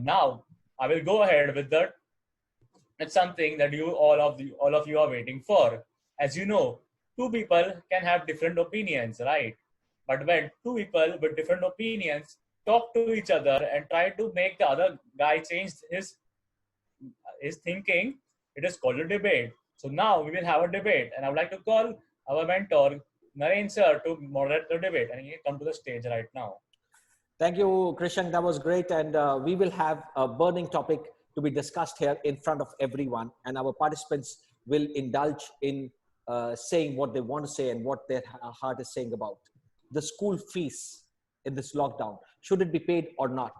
Now I will go ahead with that. It's something that all of you are waiting for. As you know, two people can have different opinions, right? But when two people with different opinions talk to each other and try to make the other guy change his thinking, it is called a debate. So now we will have a debate, and I would like to call our mentor Naren sir to moderate the debate, and he can come to the stage right now. Thank you, Krishan. That was great. And we will have a burning topic to be discussed here in front of everyone. And our participants will indulge in saying what they want to say and what their heart is saying about the school fees in this lockdown. Should it be paid or not?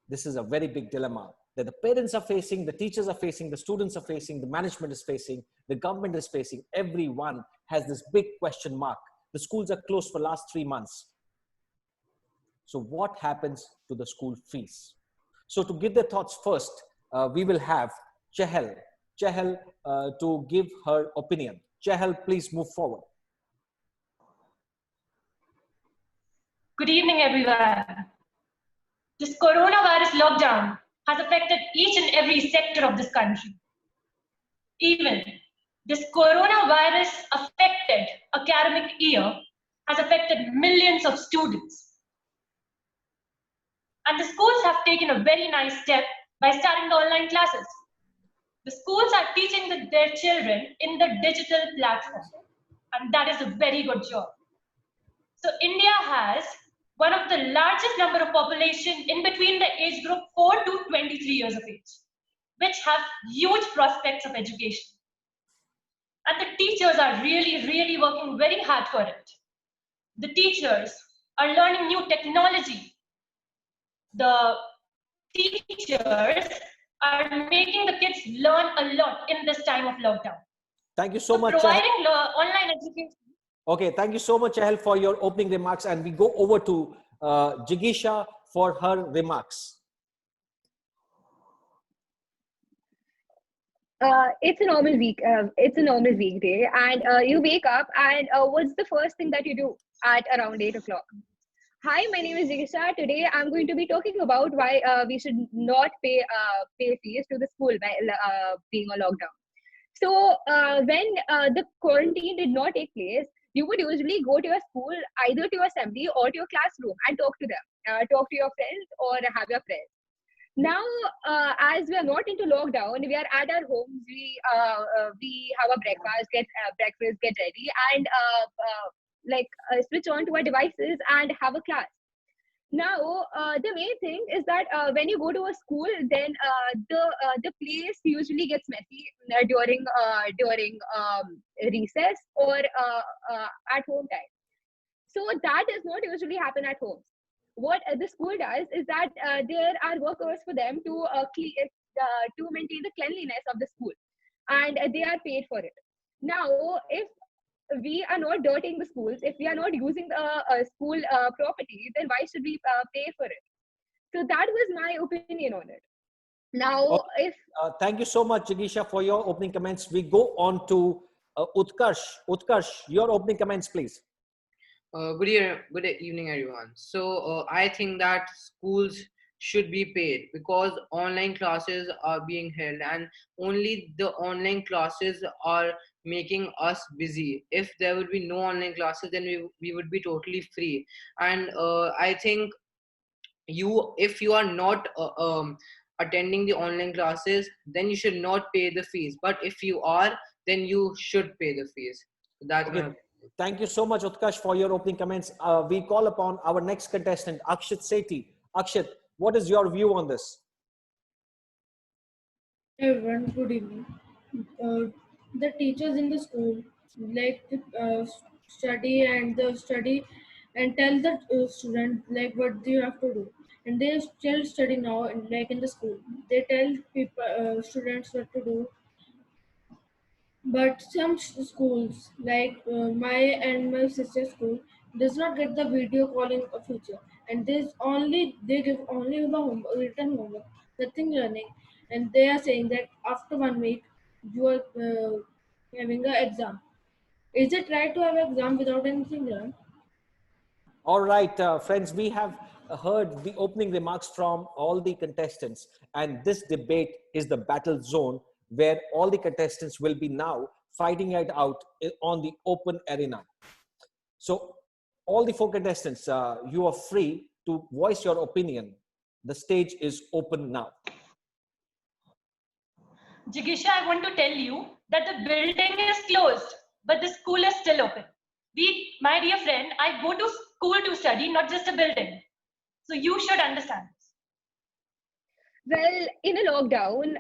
This is a very big dilemma that the parents are facing, the teachers are facing, the students are facing, the management is facing, the government is facing. Everyone has this big question mark. The schools are closed for the last 3 months. So what happens to the school fees? So to give their thoughts first, we will have Chahal to give her opinion. Chahal, please move forward. Good evening, everyone. This coronavirus lockdown has affected each and every sector of this country. Even this coronavirus affected academic year has affected millions of students. And the schools have taken a very nice step by starting the online classes. The schools are teaching their children in the digital platform, and that is a very good job. So India has one of the largest number of population in between the age group 4 to 23 years of age, which have huge prospects of education. And the teachers are really working very hard for it. The teachers are learning new technology. The teachers are making the kids learn a lot in this time of lockdown. Thank you so much. Providing online education. Okay, thank you so much, Chahal, for your opening remarks. And we go over to Jigisha for her remarks. It's a normal week. It's a normal weekday, and you wake up, and what's the first thing that you do at around 8 o'clock? Hi, my name is Jigisha. Today, I'm going to be talking about why we should not pay fees to the school by being on lockdown. So, when the quarantine did not take place, you would usually go to your school, either to your assembly or to your classroom, and talk to them, talk to your friends, or have your prayers. Now, as we are not into lockdown, we are at our homes. We have a breakfast, get ready, and switch on to our devices and have a class. Now, the main thing is that when you go to a school, then the place usually gets messy during recess or at home time. So that does not usually happen at home. What the school does is that there are workers for them to maintain the cleanliness of the school, and they are paid for it. Now, if we are not dirtying the schools, if we are not using the school property, then why should we pay for it? So that was my opinion on it. Now, okay. Thank you so much, Jigisha, for your opening comments. We go on to Utkarsh. Utkarsh, your opening comments, please. Good evening, everyone. So I think that schools should be paid because online classes are being held, and only the online classes are making us busy. If there would be no online classes, then we would be totally free. And I think if you are not attending the online classes, then you should not pay the fees. But if you are, then you should pay the fees. That's okay. Thank you so much, Utkarsh, for your opening comments. We call upon our next contestant, Akshit Sethi. Akshit, what is your view on this? Everyone, good evening. The teachers in the school study and tell the student like what do you have to do, and they still study now in the school. They tell people students what to do. But some schools, like my and my sister's school, does not get the video calling feature, and they give only the written homework, nothing learning, and they are saying that after 1 week you are having an exam. Is it right to have an exam without anything learned? All right, friends, we have heard the opening remarks from all the contestants, and this debate is the battle zone where all the contestants will be now fighting it out on the open arena. So all the four contestants, you are free to voice your opinion. The stage is open now. Jigisha, I want to tell you that the building is closed, but the school is still open. My dear friend, I go to school to study, not just a building. So you should understand this. Well, in a lockdown,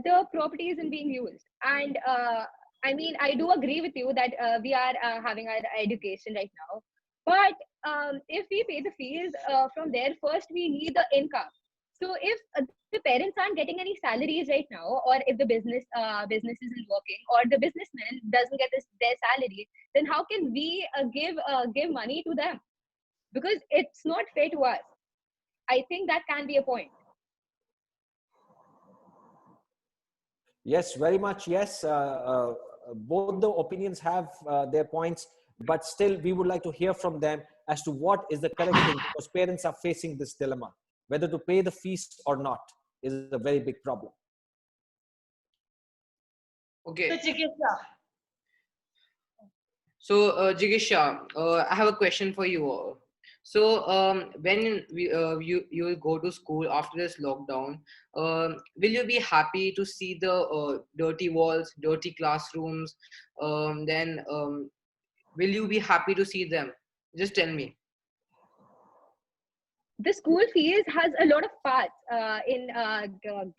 the property isn't being used. And I mean, I do agree with you that we are having our education right now. But if we pay the fees from there, first we need the income. So if the parents aren't getting any salaries right now, or if the business isn't working, or the businessman doesn't get their salary, then how can we give money to them? Because it's not fair to us. I think that can be a point. Yes, very much. Yes, both the opinions have their points, but still we would like to hear from them as to what is the correct thing, because parents are facing this dilemma. Whether to pay the fees or not is a very big problem. Okay. So Jigisha. So Jigisha, I have a question for you. So when you will go to school after this lockdown, will you be happy to see the dirty walls, dirty classrooms? Then will you be happy to see them? Just tell me. The school fees has a lot of parts in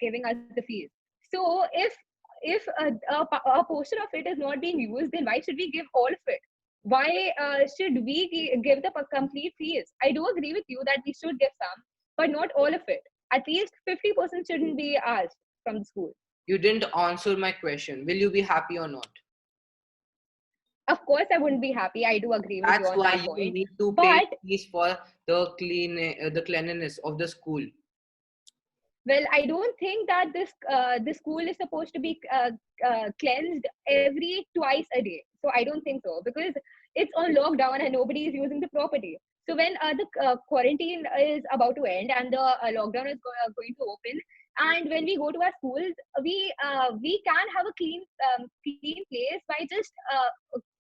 giving us the fees. So if a portion of it is not being used, then why should we give all of it? Why should we give the complete fees? I do agree with you that we should give some, but not all of it. At least 50% shouldn't be asked from the school. You didn't answer my question. Will you be happy or not? Of course, I wouldn't be happy. I do agree with you That's on why that you point. need to pay But fees for the cleanliness of the school. well, I don't think that this school is supposed to be cleansed every twice a day. So I don't think so, because it's on lockdown and nobody is using the property. So when the quarantine is about to end and the lockdown is going to open, and when we go to our schools, we can have a clean place by just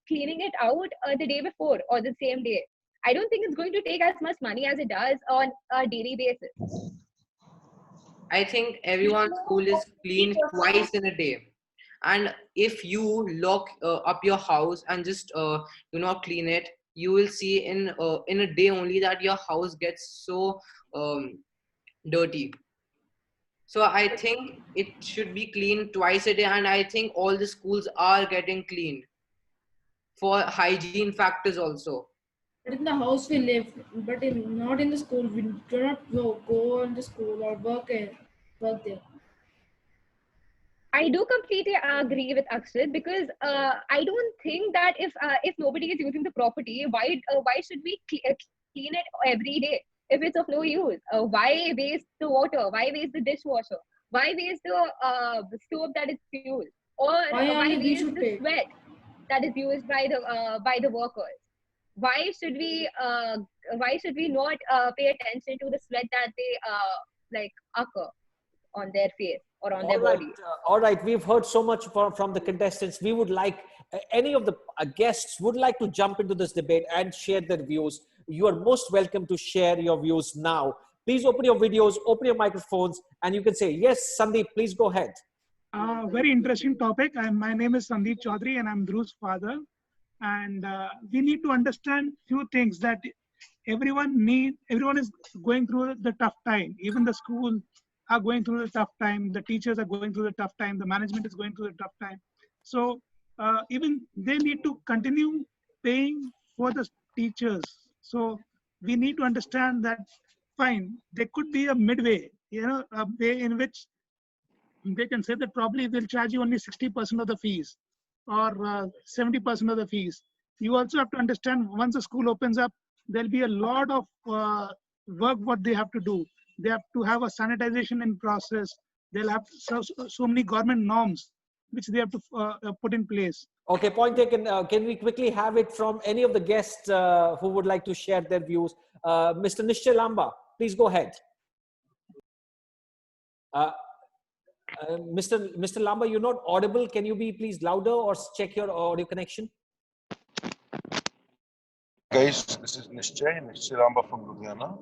cleaning it out the day before or the same day. I don't think it's going to take as much money as it does on a daily basis. I think everyone's school is cleaned twice in a day. And if you lock up your house and just do not clean it, you will see in a day only that your house gets so dirty. So I think it should be cleaned twice a day, and I think all the schools are getting cleaned for hygiene factors also. But in the house we live, but not in the school. We do not go in the school or work there. I do completely agree with Akshat, because I don't think that if nobody is using the property, why should we clean it every day if it's of no use? Why waste the water? Why waste the dishwasher? Why waste the soap that is used? Or why waste the sweat that is used by the workers? Why should we not pay attention to the sweat that they occur on their face or on their body? All right, we've heard so much from the contestants. We would like any of the guests would like to jump into this debate and share their views. You are most welcome to share your views now. Please open your videos, open your microphones, and you can say, yes, Sandeep, please go ahead. Very interesting topic. My name is Sandeep Chaudhary and I'm Dhruv's father. And we need to understand few things, that everyone is going through the tough time. Even the school are going through the tough time. The teachers are going through the tough time. The management is going through the tough time. So even they need to continue paying for the teachers. So we need to understand that, fine, there could be a midway, a way in which they can say that probably they'll charge you only 60% of the fees or 70% of the fees. You also have to understand, once the school opens up, there'll be a lot of work what they have to do. They have to have a sanitization in process. They'll have so many government norms which they have to put in place. Okay, point taken. Can we quickly have it from any of the guests who would like to share their views? Mr. Nishchay Lamba, please go ahead. Mr. Lamba, you're not audible. Can you be please louder or check your audio connection? Guys, this is Nishchay Ramba from Ludhiana.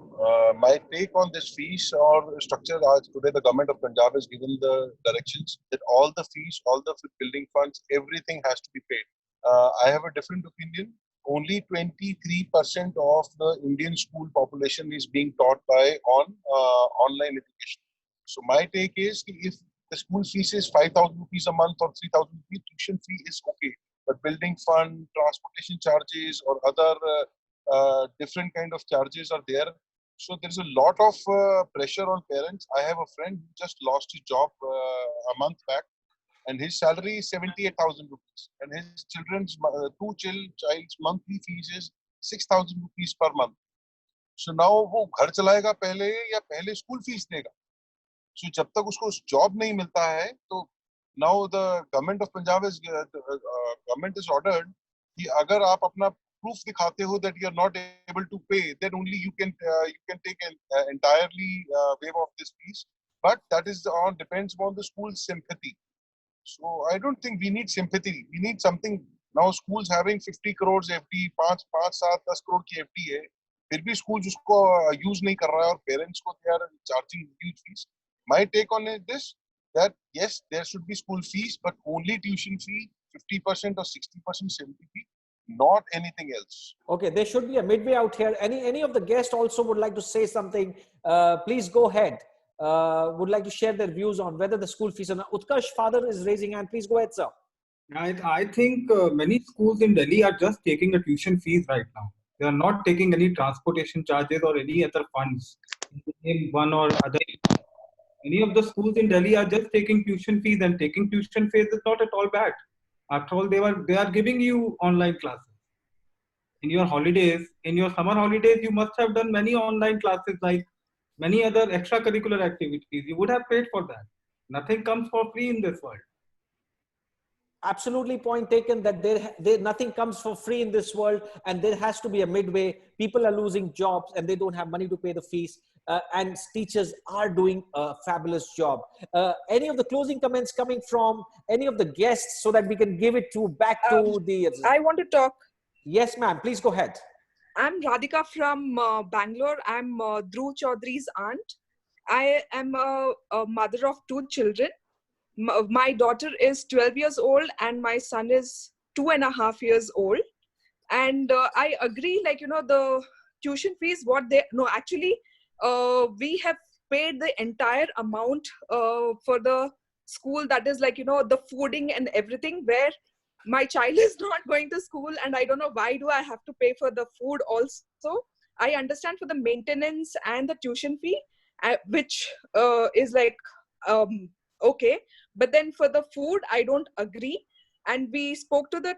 My take on this fees or structure, today the government of Punjab has given the directions that all the fees, all the building funds, everything has to be paid. I have a different opinion. Only 23% of the Indian school population is being taught on online education. So my take is, if the school fees is 5,000 rupees a month or 3,000 rupees, tuition fee is okay. But building fund, transportation charges, or other different kind of charges are there. So there's a lot of pressure on parents. I have a friend who just lost his job a month back, and his salary is 78,000 rupees, and his children's child's monthly fees is 6,000 rupees per month. So now वो घर चलाएगा पहले या पहले school fees देगा? So जब तक उसको जॉब नहीं मिलता है, तो now the government of Punjab is government is ordered कि अगर आप अपना proof दिखाते हो that you are not able to pay, then only you can take an entirely waive off this fees. But that is depends on the school's sympathy. So I don't think we need sympathy. We need something. Now schools having 50 crores FD, 5-7-10 crore की FD है, फिर भी school उसको use नहीं कर रहा है और parents को they are charging huge fees. My take on this, that yes, there should be school fees, but only tuition fee, 50% or 60%, 70%, not anything else. Okay, there should be a midway out here. Any of the guests also would like to say something? Please go ahead. Would like to share their views on whether the school fees. Utkarsh, father is raising hand. Please go ahead, sir. I think many schools in Delhi are just taking a tuition fees right now. They are not taking any transportation charges or any other funds in one or other. Any of the schools in Delhi are just taking tuition fees, and taking tuition fees is not at all bad. After all, they are giving you online classes. In your holidays, in your summer holidays, you must have done many online classes like many other extracurricular activities. You would have paid for that. Nothing comes for free in this world. Absolutely, point taken that nothing comes for free in this world, and there has to be a midway. People are losing jobs and they don't have money to pay the fees, and teachers are doing a fabulous job. Any of the closing comments coming from any of the guests so that we can give it back to the... I want to talk. Yes, ma'am. Please go ahead. I'm Radhika from Bangalore. I'm Dhruv Chaudhary's aunt. I am a mother of 2 children. My daughter is 12 years old and my son is 2.5 years old. And I agree, the tuition fees, we have paid the entire amount for the school. That is the fooding and everything, where my child is not going to school and I don't know why do I have to pay for the food also. I understand for the maintenance and the tuition fee, which is okay. But then for the food, I don't agree. And we spoke to the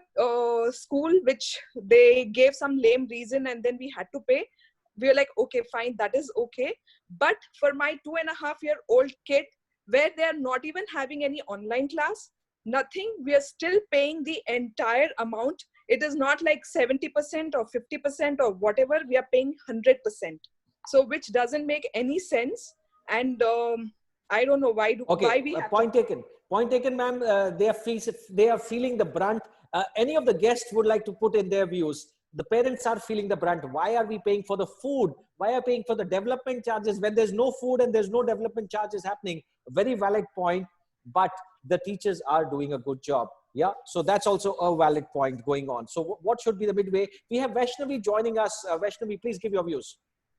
school, which they gave some lame reason and then we had to pay. We were like, okay, fine, that is okay. But for my 2.5-year-old kid, where they are not even having any online class, nothing, we are still paying the entire amount. It is not like 70% or 50% or whatever, we are paying 100%. So which doesn't make any sense. And I don't know why we have point taken, ma'am. They are feeling the brunt. Any of the guests would like to put in their views. The parents are feeling the brunt. Why are we paying for the food? Why are we paying for the development charges when there's no food and there's no development charges happening? A very valid point, but the teachers are doing a good job. Yeah, so that's also a valid point going on. So what should be the midway? We have Vaishnavi joining us. Vaishnavi, please give your views.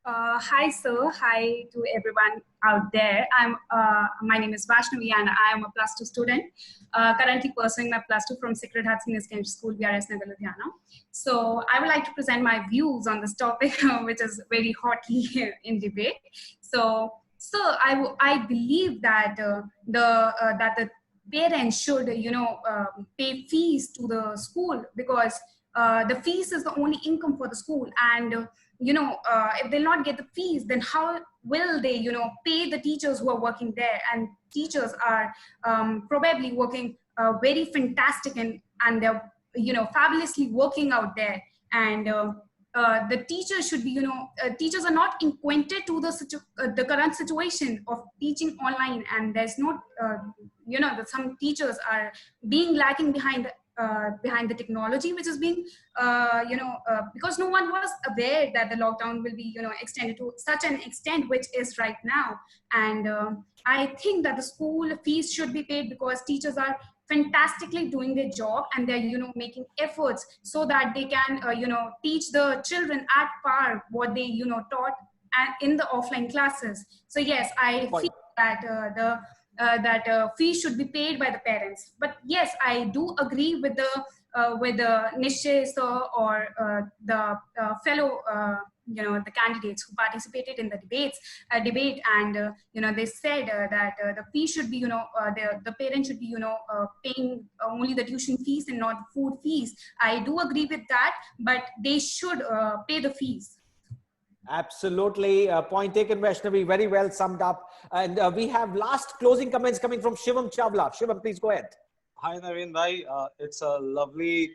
Hi, sir. Hi to everyone out there. My name is Vaishnavi and I am a +2 student, currently pursuing my +2 from Sacred Heart Senior Secondary School, VRS Nagar, Ludhiana. So I would like to present my views on this topic, which is very hotly in debate. So I believe that the parents should, pay fees to the school, because the fees is the only income for the school. And if they'll not get the fees, then how will they, pay the teachers who are working there? And teachers are probably working very fantastic and they're, fabulously working out there. And the teachers should be, teachers are not acquainted to the current situation of teaching online, and there's not, that some teachers are being lacking behind the technology, which is being, because no one was aware that the lockdown will be, extended to such an extent which is right now. And I think that the school fees should be paid, because teachers are fantastically doing their job, and they're, making efforts so that they can, teach the children at par what they, taught in the offline classes. So yes, I feel that that fee should be paid by the parents. But yes, I do agree with the Nishchay sir or the fellow the candidates who participated in the debate, and they said that the fee should be, the parents should be, paying only the tuition fees and not the food fees. I do agree with that, but they should pay the fees. Absolutely. Point taken, Vaishnavi. Very well summed up. And we have last closing comments coming from Shivam Chawla. Shivam, please go ahead. Hi, Naveen bhai. It's a lovely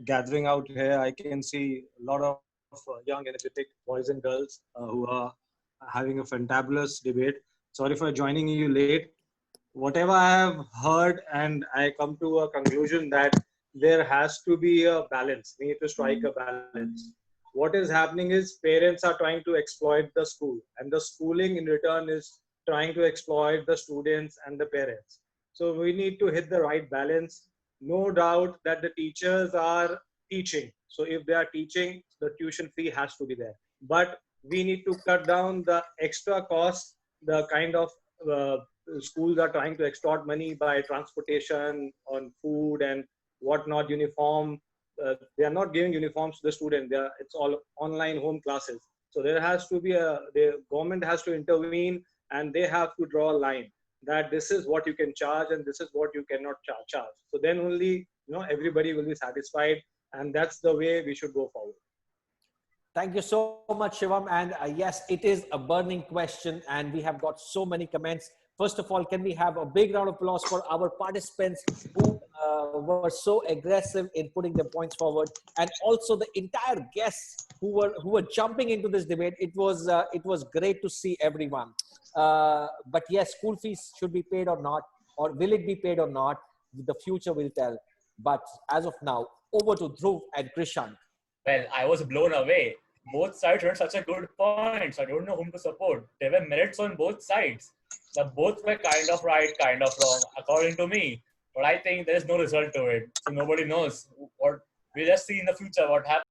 gathering out here. I can see a lot of young, energetic boys and girls who are having a fantabulous debate. Sorry for joining you late. Whatever I have heard, and I come to a conclusion that there has to be a balance. We need to strike a balance. What is happening is parents are trying to exploit the school, and the schooling in return is trying to exploit the students and the parents. So we need to hit the right balance. No doubt that the teachers are teaching. So if they are teaching, the tuition fee has to be there. But we need to cut down the extra cost, the kind of schools are trying to extort money by transportation on food and whatnot, uniform. They are not giving uniforms to the student. It's all online home classes. So there has to be the government has to intervene, and they have to draw a line that this is what you can charge and this is what you cannot charge. So then only everybody will be satisfied, and that's the way we should go forward. Thank you so much, Shivam. And yes, it is a burning question, and we have got so many comments. First of all, can we have a big round of applause for our participants who were so aggressive in putting their points forward, and also the entire guests who were jumping into this debate. It was great to see everyone. But yes, school fees should be paid or not, or will it be paid or not? The future will tell. But as of now, over to Dhruv and Krishan. Well, I was blown away. Both sides made such a good point. So I don't know whom to support. There were merits on both sides. Both were kind of right, kind of wrong, according to me. But I think there is no result to it. So nobody knows what. We'll just see in the future what happens.